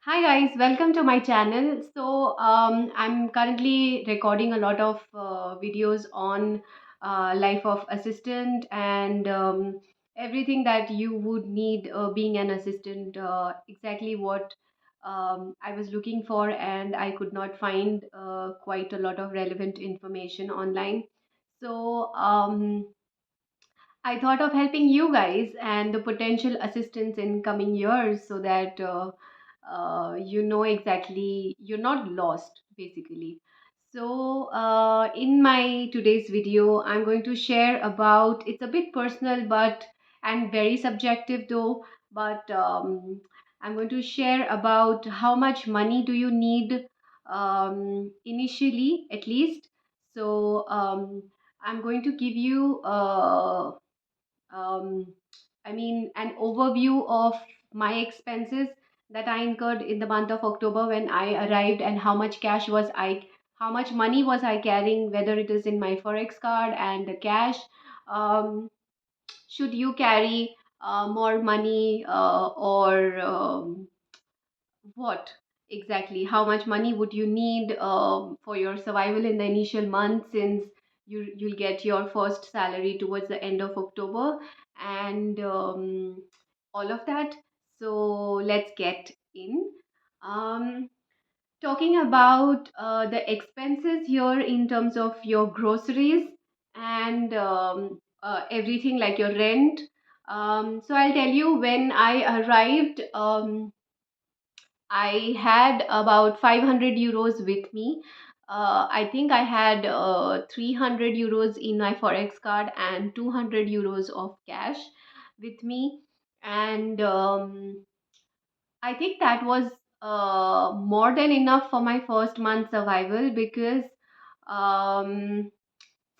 Hi guys, welcome to my channel. I'm currently recording a lot of videos on life of assistant and everything that you would need being an assistant. Exactly what I was looking for, and I could not find quite a lot of relevant information online. So I thought of helping you guys and the potential assistants in coming years so that you know exactly you're not lost basically. In my today's video, I'm going to share about it's a bit personal but and very subjective though, but I'm going to share about how much money do you need initially at least. So I'm going to give you um, an overview of my expenses that I incurred in the month of October when I arrived, and how much money was I carrying, whether it is in my forex card and the cash. Um, should you carry more money or what exactly? How much money would you need for your survival in the initial month, since you'll get your first salary towards the end of October and all of that. So let's get in. Um, Talking about the expenses here in terms of your groceries and everything like your rent. So I'll tell you when I arrived. I had about 500 euros with me. I think I had 300 euros in my forex card and 200 euros of cash with me. And I think that was more than enough for my first month survival because um,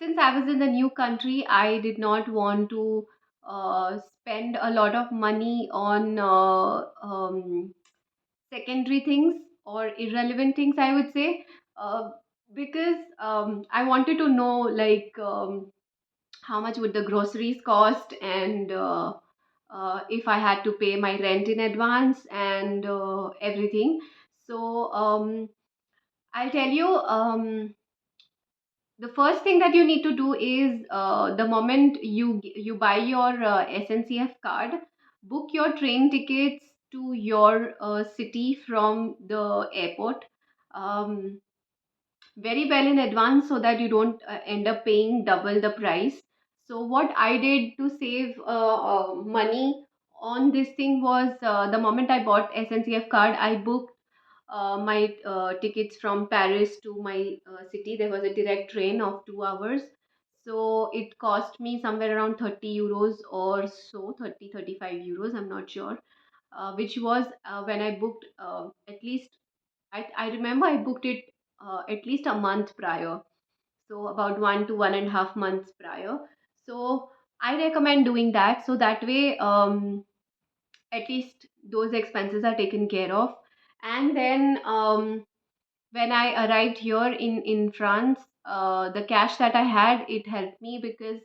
since I was in the new country, I did not want to spend a lot of money on secondary things or irrelevant things, I would say, uh, because I wanted to know like how much would the groceries cost, and if I had to pay my rent in advance and everything. So I'll tell you, the first thing that you need to do is the moment you buy your SNCF card, book your train tickets to your city from the airport very well in advance so that you don't end up paying double the price. So what I did to save money on this thing was, the moment I bought SNCF card, I booked my tickets from Paris to my city. There was a direct train of 2 hours. So it cost me somewhere around 30 euros or so, 35 euros, I'm not sure. Which was when I booked at least, I remember I booked it at least a month prior. So about 1 to 1.5 months prior. So I recommend doing that. So that way, at least those expenses are taken care of. And then when I arrived here in France, the cash that I had, it helped me because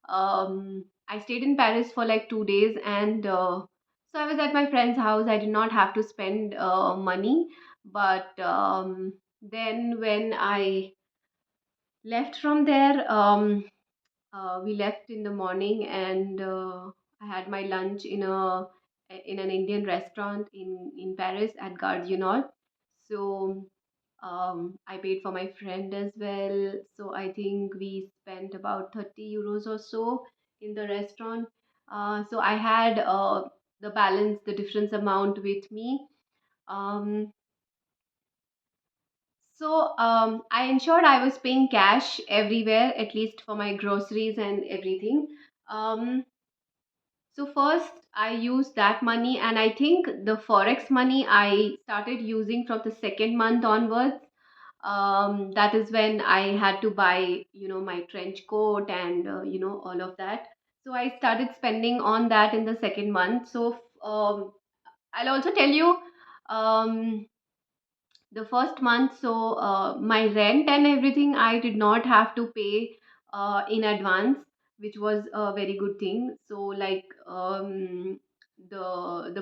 I stayed in Paris for like 2 days, and so I was at my friend's house. I did not have to spend money, but then when I left from there, we left in the morning, and I had my lunch in an Indian restaurant in Paris at Gare du Nord. So I paid for my friend as well. So I think we spent about 30 euros or so in the restaurant. So I had the balance, the difference amount with me. Um, I ensured I was paying cash everywhere, at least for my groceries and everything. Um, so first I used that money, and I think the forex money I started using from the second month onwards. That is when I had to buy, my trench coat and all of that. So I started spending on that in the second month. So I'll also tell you, um, the first month, so my rent and everything I did not have to pay in advance, which was a very good thing. So like the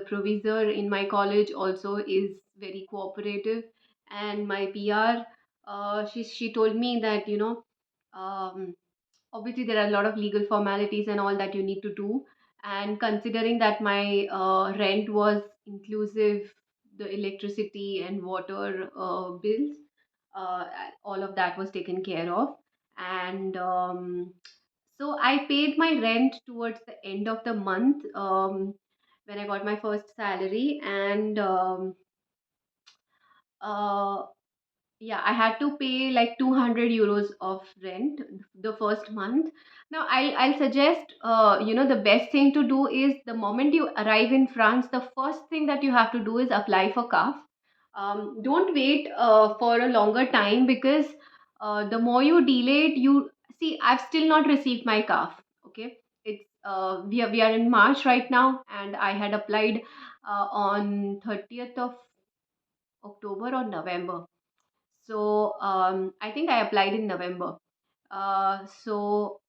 provisor in my college also is very cooperative. And my PR, she told me that, um, obviously there are a lot of legal formalities and all that you need to do. And considering that my rent was inclusive, the electricity and water bills, uh, all of that was taken care of. And so I paid my rent towards the end of the month, when I got my first salary. And uh, yeah, I had to pay like 200 euros of rent the first month. Now I'll suggest, the best thing to do is, the moment you arrive in France, the first thing that you have to do is apply for CAF. Don't wait for a longer time, because the more you delay it, you see, I've still not received my CAF. Okay, it's we are in March right now, and I had applied on 30th of October or November. So I think I applied in November. So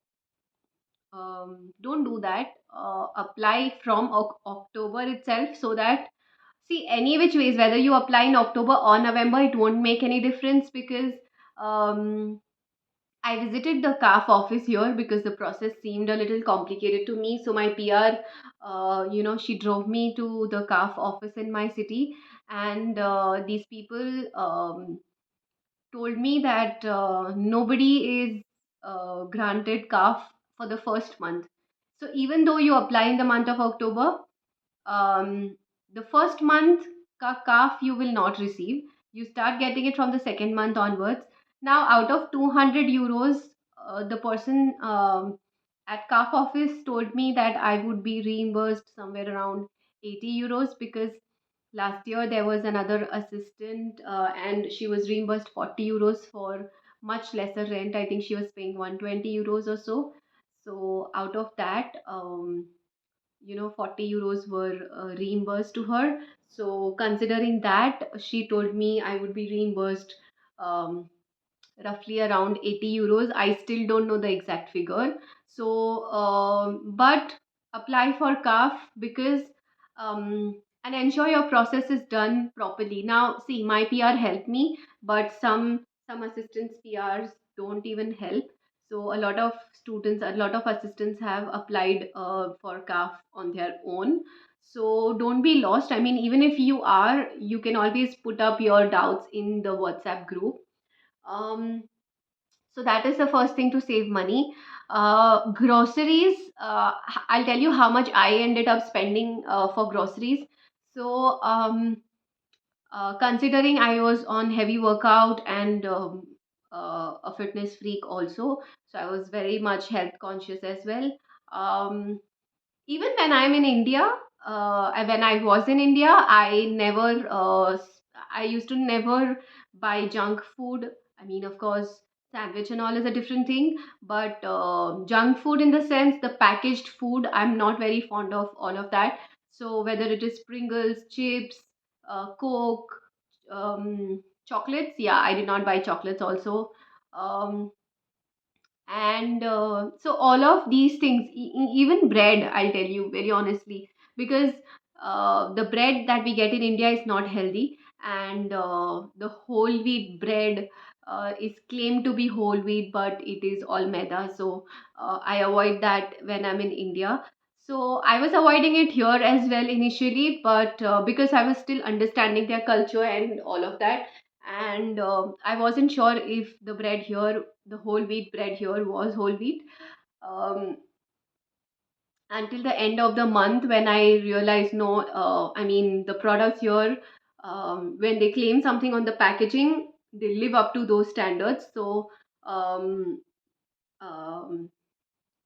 don't do that. Apply from October itself, so that, see, any which ways, whether you apply in October or November, it won't make any difference, because um, I visited the CAF office here because the process seemed a little complicated to me. So my PR, she drove me to the CAF office in my city, and these people told me that nobody is granted CAF for the first month. So even though you apply in the month of October, um, the first month CAF you will not receive. You start getting it from the second month onwards. Now, out of 200 euros, the person at CAF office told me that I would be reimbursed somewhere around 80 euros, because last year there was another assistant, and she was reimbursed 40 euros for much lesser rent. I think she was paying 120 euros or so. So out of that, 40 euros were reimbursed to her. So considering that, she told me I would be reimbursed um, roughly around 80 euros. I still don't know the exact figure. So, but apply for CAF, because and ensure your process is done properly. Now, see, my PR helped me, but some assistants PRs don't even help. So a lot of students, a lot of assistants have applied for CAF on their own. So don't be lost. I mean, even if you are, you can always put up your doubts in the WhatsApp group. um, so that is the first thing to save money. Groceries, I'll tell you how much I ended up spending for groceries. So considering I was on heavy workout, and a fitness freak also, so I was very much health conscious as well. Even when I'm in India, and when I was in India, I used to never buy junk food. I mean, of course, sandwich and all is a different thing, but junk food, in the sense, the packaged food, I'm not very fond of all of that. So whether it is Pringles, chips, Coke, chocolates, yeah, I did not buy chocolates also. Um, and so all of these things, even bread, I'll tell you very honestly, because the bread that we get in India is not healthy. And the whole wheat bread is claimed to be whole wheat, but it is all maida. So I avoid that when I'm in India. So I was avoiding it here as well initially, but because I was still understanding their culture and all of that. And I wasn't sure if the bread here, the whole wheat bread here, was whole wheat, um, until the end of the month, when I realized, no, I mean, the products here, when they claim something on the packaging, they live up to those standards. So um, um,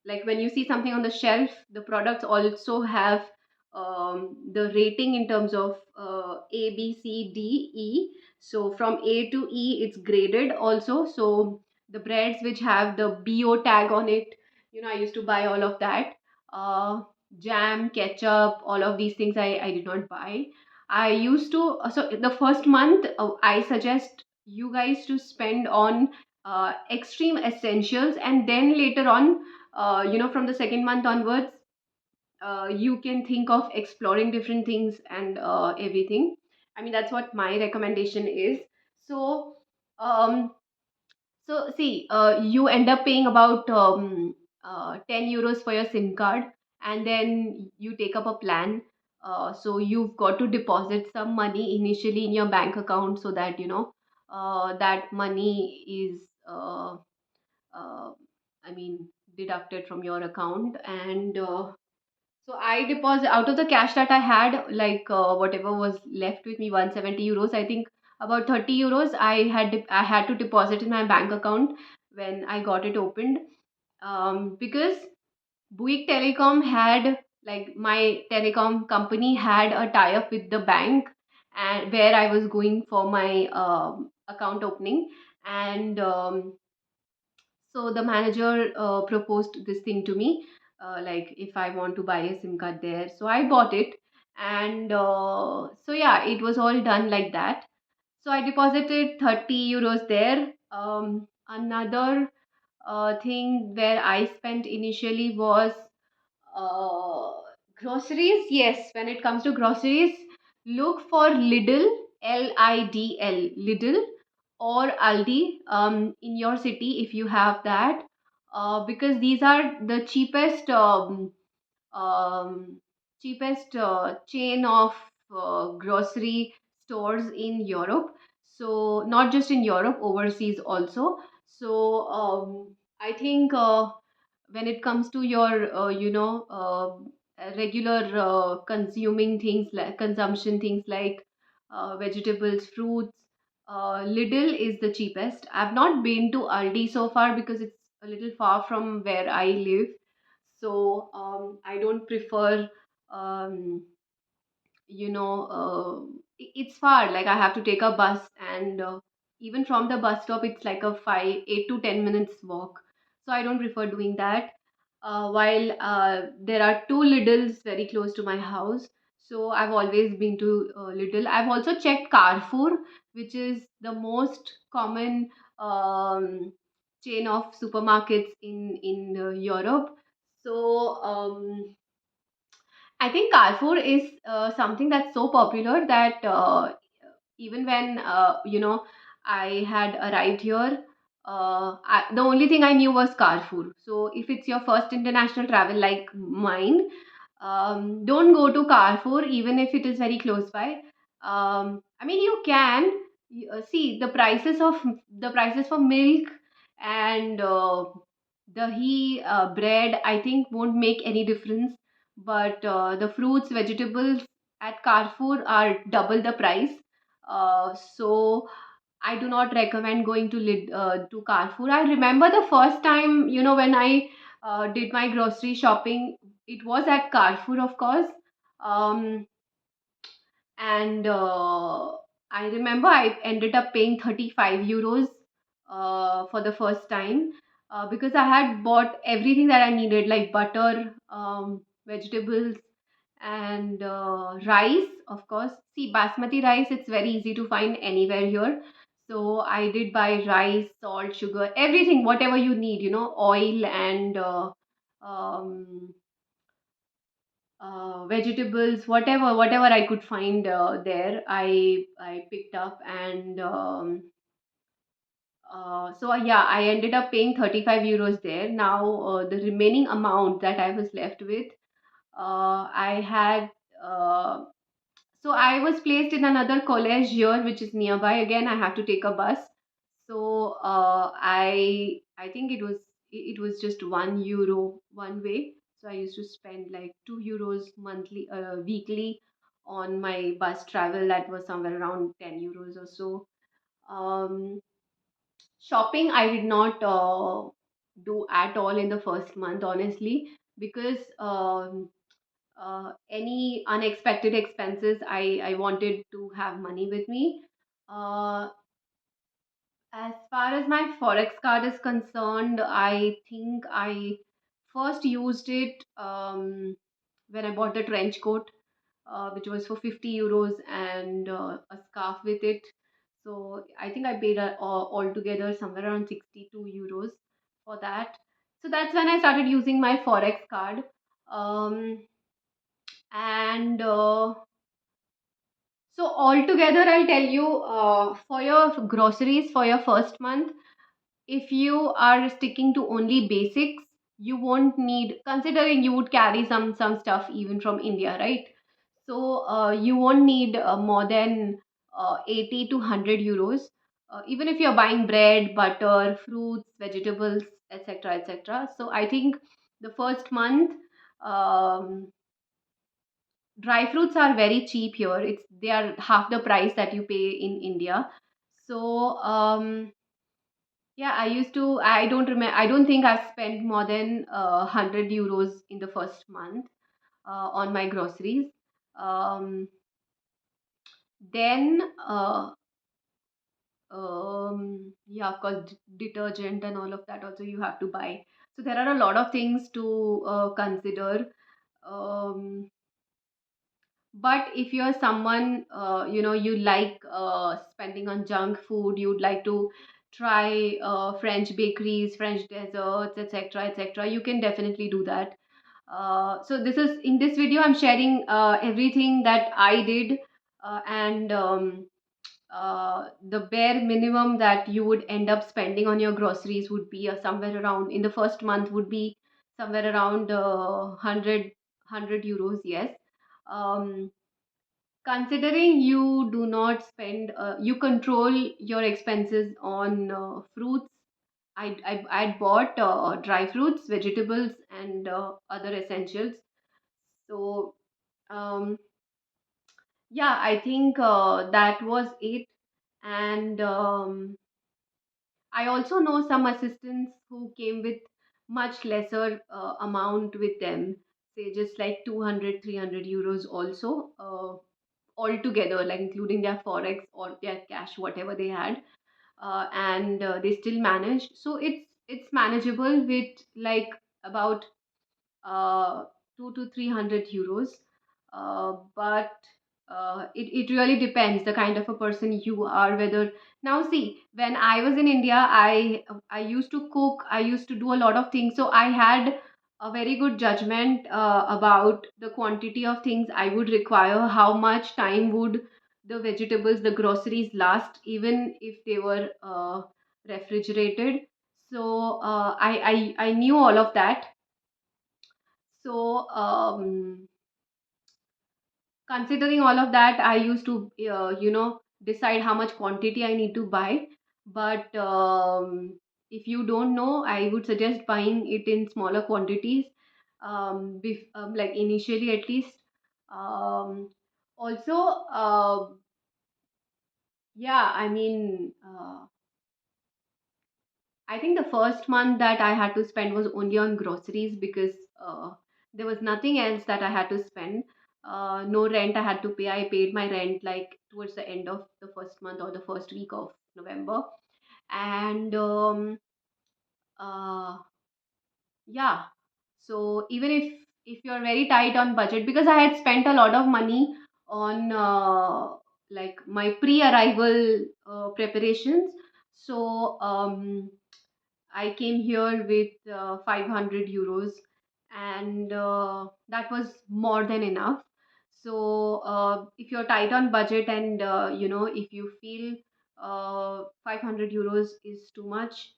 like when you see something on the shelf, the products also have the rating in terms of A, B, C, D, E. So from A to E, it's graded also. So the breads which have the BO tag on it, I used to buy all of that. uh, Jam, ketchup, all of these things, I did not buy. I used to, so the first month, I suggest you guys to spend on extreme essentials, and then later on, from the second month onwards, you can think of exploring different things and everything. I mean, that's what my recommendation is. So, um, so see, you end up paying about 10 euros for your SIM card, and then you take up a plan. So you've got to deposit some money initially in your bank account so that that money is uh, I mean deducted from your account. And so I deposit out of the cash that I had, like whatever was left with me, 170 euros. I think about 30 euros I had to deposit in my bank account when I got it opened. Because Buick Telecom had, like, my telecom company had a tie up with the bank, and where I was going for my account opening. And so the manager proposed this thing to me, like if I want to buy a SIM card there. So I bought it, and so yeah, it was all done like that. So I deposited 30 euros there. Another thing where I spent initially was uh, groceries. Yes, when it comes to groceries, look for Lidl, Lidl, Lidl, or Aldi in your city if you have that, because these are the um, cheapest chain of grocery stores in Europe. So not just in Europe, overseas also. So I think when it comes to your regular consuming things, like consumption things like vegetables, fruits, Lidl is the cheapest. I've not been to Aldi so far because it's a little far from where I live. So I don't prefer, um, it's far. Like, I have to take a bus, and even from the bus stop, it's like a 8 to 10 minutes walk. So I don't prefer doing that. While there are two Lidls very close to my house, so I've always been to Lidl. I've also checked Carrefour, which is the most common chain of supermarkets in Europe. So I think Carrefour is something that's so popular that even when I had arrived here, the only thing I knew was Carrefour. So if it's your first international travel like mine, don't go to Carrefour even if it is very close by. I mean, you can see the prices for milk and dahi, bread. I think won't make any difference, but the fruits, vegetables at Carrefour are double the price. So I do not recommend going to Carrefour. I remember the first time, when I did my grocery shopping, it was at Carrefour, of course. Um, and I remember I ended up paying 35 euros for the first time, because I had bought everything that I needed, like butter, vegetables, and rice, of course. See, basmati rice, it's very easy to find anywhere here. So I did buy rice, salt, sugar, everything, whatever you need, oil, and um, vegetables, whatever I could find there, I picked up. And so yeah, I ended up paying 35 euros there. Now the remaining amount that I was left with, I had uh, so I was placed in another college here, which is nearby. Again, I have to take a bus. So I think it was just 1 euro one way. So I used to spend like 2 euros monthly, weekly, on my bus travel. That was somewhere around 10 euros or so. Um, Shopping I did not do at all in the first month, honestly, because any unexpected expenses, I wanted to have money with me. Uh, as far as my Forex card is concerned, I think I first used it when I bought the trench coat, which was for 50 euros, and a scarf with it. So I think I paid altogether somewhere around 62 euros for that. So that's when I started using my Forex card. And So altogether, I'll tell you, for your groceries for your first month, if you are sticking to only basics, you won't need, considering you would carry some stuff even from India, right? So you won't need more than 80 to 100 euros, even if you're buying bread, butter, fruits, vegetables, etc., etc. So I think the first month, um, dry fruits are very cheap here. They are half the price that you pay in India. So yeah, I don't remember, I don't think I've spent more than 100 euros in the first month on my groceries. Then yeah, of course, detergent and all of that also you have to buy. So there are a lot of things to consider. Um, but if you're someone, you like spending on junk food, you'd like to try French bakeries, French desserts, etc., etc., you can definitely do that. So this is, in this video I'm sharing everything that I did, and the bare minimum that you would end up spending on your groceries would be somewhere around, in the first month, would be somewhere around 100 euros, yes. um, Considering you do not spend, you control your expenses on fruits. I bought dry fruits, vegetables, and other essentials. So um, yeah, I think that was it. And I also know some assistants who came with much lesser amount with them, say just like 200, 300 euros also, altogether, like including their forex or their cash, whatever they had, and they still managed. So it's manageable with like about uh, 2 to 300 euros. But it really depends the kind of a person you are. Whether, now see, when I was in India, I used to cook, I used to do a lot of things, so I had a very good judgment about the quantity of things I would require, how much time would the vegetables, the groceries last, even if they were refrigerated. So I knew all of that. So, considering all of that, I used to, decide how much quantity I need to buy. But if you don't know, I would suggest buying it in smaller quantities, like initially at least. Um, Also, yeah, I mean, I think the first month that I had to spend was only on groceries, because there was nothing else that I had to spend. No rent I had to pay. I paid my rent like towards the end of the first month or the first week of November. And uh, yeah, so even if you're very tight on budget, because I had spent a lot of money on like my pre-arrival preparations. So I came here with 500 euros, and that was more than enough. So, if you're tight on budget, and if you feel 500 euros is too much,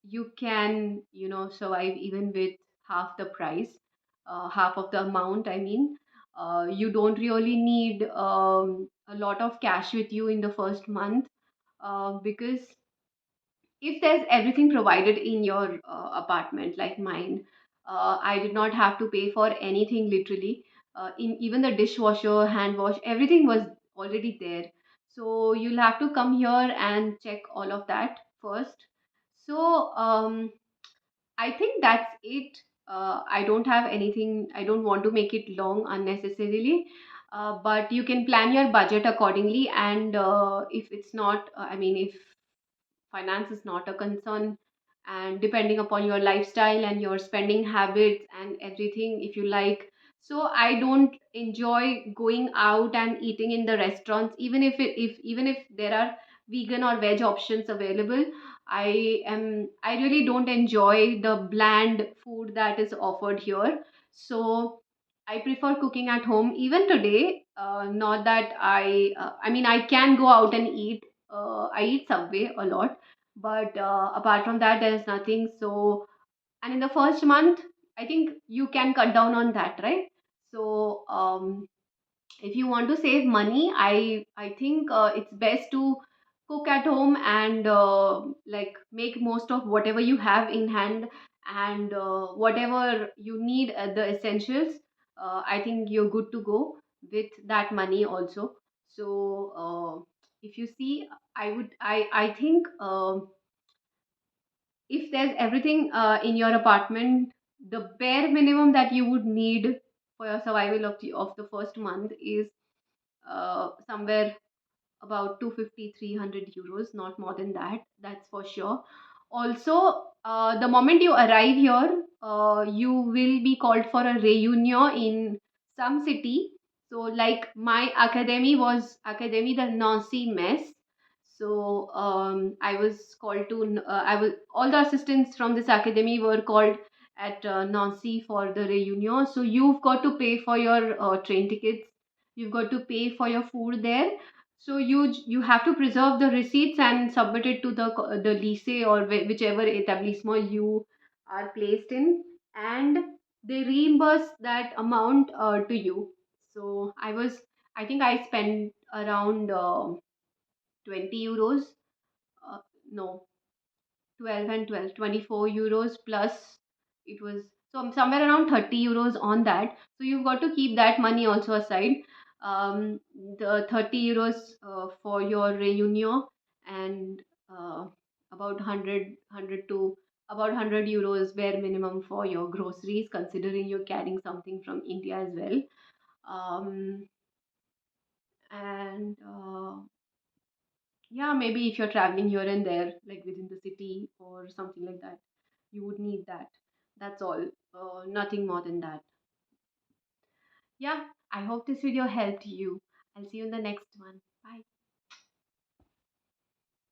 you can, survive even with half the price, half of the amount. I mean, you don't really need a lot of cash with you in the first month, because if there's everything provided in your apartment like mine, I did not have to pay for anything literally. In even the dishwasher, hand wash, everything was already there. So you'll have to come here and check all of that first. So I think that's it. I don't have anything, I don't want to make it long unnecessarily. But you can plan your budget accordingly. And if it's not, I mean, if finance is not a concern, and depending upon your lifestyle and your spending habits and everything, if you like, so I don't enjoy going out and eating in the restaurants, even if even if there are vegan or veg options available. I really don't enjoy the bland food that is offered here. So I prefer cooking at home. Even today, Not that I mean, I can go out and eat. I eat Subway a lot, but apart from that, there is nothing. So, and in the first month, I think you can cut down on that, right? So, if you want to save money, I think it's best to cook at home and like make most of whatever you have in hand, and whatever you need, the essentials, I think you're good to go with that money also. So if you see, I think if there's everything in your apartment, the bare minimum that you would need for your survival of the first month is somewhere about 250 300 euros, not more than that, that's for sure. Also, the moment you arrive here, you will be called for a reunion in some city. So like my academy was academy the Nancy mess. So I was called to I was all the assistants from this academy were called at Nancy for the reunion. So you've got to pay for your train tickets, you've got to pay for your food there. So you have to preserve the receipts and submit it to the lycée or whichever etablissement you are placed in, and they reimburse that amount to you. So I think I spent around 20 euros. Uh, no, 12 and 12, 24 euros plus. It was so somewhere around 30 euros on that. So you've got to keep that money also aside. The 30 euros for your reunion, and about 100 to about 100 euros bare minimum for your groceries, considering you're carrying something from India as well. And yeah, maybe if you're traveling here and there, like within the city or something like that, you would need that. That's all. Nothing more than that. Yeah, I hope this video helped you. I'll see you in the next one. Bye.